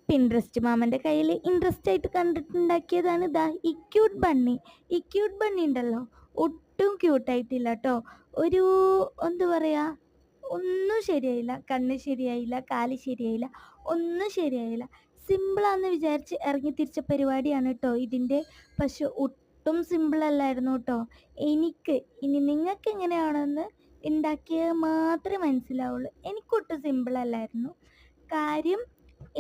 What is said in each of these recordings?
Pinterest മാമൻ്റെ കയ്യിൽ interest ആയിട്ട് കണ്ടിട്ടുണ്ടാക്കിയതാണ് ഇതാ ഈ ക്യൂട്ട് ബണ്ണി. ഈ ക്യൂട്ട് ബണ്ണി ഉണ്ടല്ലോ, ഒട്ടും ക്യൂട്ടായിട്ടില്ല കേട്ടോ. ഒരു എന്താ പറയുക, ഒന്നും ശരിയായില്ല. കണ്ണ് ശരിയായില്ല, കാല് ശരിയായില്ല, ഒന്നും ശരിയായില്ല. സിമ്പിളാന്ന് വിചാരിച്ച് ഇറങ്ങി തിരിച്ച പരിപാടിയാണ് കേട്ടോ ഇതിൻ്റെ. പക്ഷെ ഒട്ടും സിമ്പിളല്ലായിരുന്നു കേട്ടോ. ഇനി നിങ്ങൾക്ക് എങ്ങനെയാണെന്ന് ഉണ്ടാക്കിയത് മാത്രമേ മനസ്സിലാവുള്ളൂ. എനിക്കൊട്ടും സിമ്പിളല്ലായിരുന്നു. കാര്യം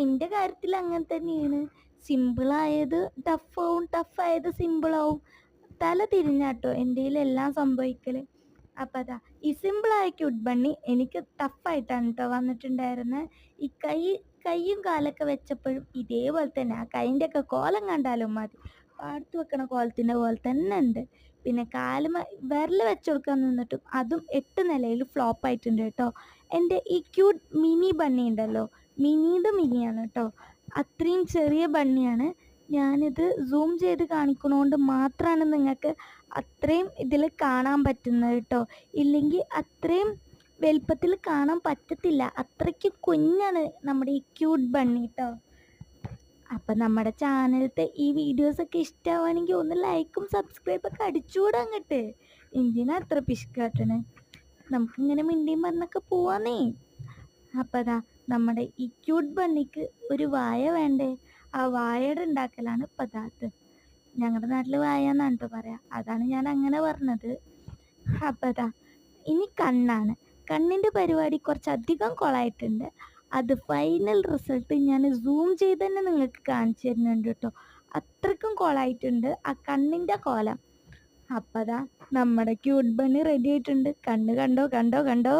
എൻ്റെ കാര്യത്തിൽ അങ്ങനെ തന്നെയാണ്. സിമ്പിളായത് ടഫാവും, ടഫായത് സിമ്പിളാവും. തല തിരിഞ്ഞാട്ടോ എൻ്റെ എല്ലാം സംഭവിക്കൽ. അപ്പം അതാ ഈ സിമ്പിളായ ക്യൂട്ട് ബണ്ണി എനിക്ക് ടഫായിട്ടാണ് കേട്ടോ വന്നിട്ടുണ്ടായിരുന്നത്. ഈ കൈയും കാലൊക്കെ വെച്ചപ്പോഴും ഇതേപോലെ തന്നെ. ആ കൈൻ്റെ ഒക്കെ കോലം കണ്ടാലും മതി, പാടത്ത് വെക്കണ കോലത്തിൻ്റെ പോലെ തന്നെ ഉണ്ട്. പിന്നെ വിരൽ വെച്ച് കൊടുക്കാൻ നിന്നിട്ടും അതും 8 നിലയിൽ ഫ്ലോപ്പ് ആയിട്ടുണ്ട് കേട്ടോ. എൻ്റെ ഈ ക്യൂട്ട് മിനി ബണ്ണി ഉണ്ടല്ലോ, മിനിയുടെ മിനിയാണ് കേട്ടോ. അത്രയും ചെറിയ ബണ്ണിയാണ്. ഞാനിത് സൂം ചെയ്ത് കാണിക്കണോണ്ട് മാത്രമാണ് നിങ്ങൾക്ക് അത്രയും ഇതിൽ കാണാൻ പറ്റുന്നത് കേട്ടോ. ഇല്ലെങ്കിൽ അത്രയും വലുപ്പത്തിൽ കാണാൻ പറ്റത്തില്ല. അത്രയ്ക്ക് കുഞ്ഞാണ് നമ്മുടെ ഈ ക്യൂട്ട് ബണ്ണി കേട്ടോ. അപ്പം നമ്മുടെ ചാനലത്തെ ഈ വീഡിയോസൊക്കെ ഇഷ്ടമാവുകയാണെങ്കിൽ ഒന്ന് ലൈക്കും സബ്സ്ക്രൈബൊക്കെ അടിച്ചുകൂടാ അങ്ങോട്ട്. എന്തിനാ അത്ര പിശുക്കാട്ടണേ? നമുക്കിങ്ങനെ മിണ്ടിയും പറഞ്ഞൊക്കെ പോവാന്നേ. അപ്പം അതാ നമ്മുടെ ഈ ക്യൂട്ട് ബണ്ണിക്ക് ഒരു വായ വേണ്ടേ? ആ വായയുടെ ഉണ്ടാക്കലാണ് പദാർത്ഥം. ഞങ്ങളുടെ നാട്ടിൽ വായ എന്നാണ് കേട്ടോ പറയാം. അതാണ് ഞാൻ അങ്ങനെ പറഞ്ഞത്. അപ്പം അതാ ഇനി കണ്ണാണ്. കണ്ണിൻ്റെ പരിപാടി കുറച്ചധികം കൊളായിട്ടുണ്ട്. അത് ഫൈനൽ റിസൾട്ട് ഞാൻ സൂം ചെയ്ത് തന്നെ നിങ്ങൾക്ക് കാണിച്ചു തരുന്നുണ്ട് കേട്ടോ. അത്രയ്ക്കും കൊളായിട്ടുണ്ട് ആ കണ്ണിൻ്റെ കോലം. അപ്പം അതാ നമ്മുടെ ക്യൂട്ട് ബണ്ണി റെഡി ആയിട്ടുണ്ട്. കണ്ണ് കണ്ടോ കണ്ടോ കണ്ടോ.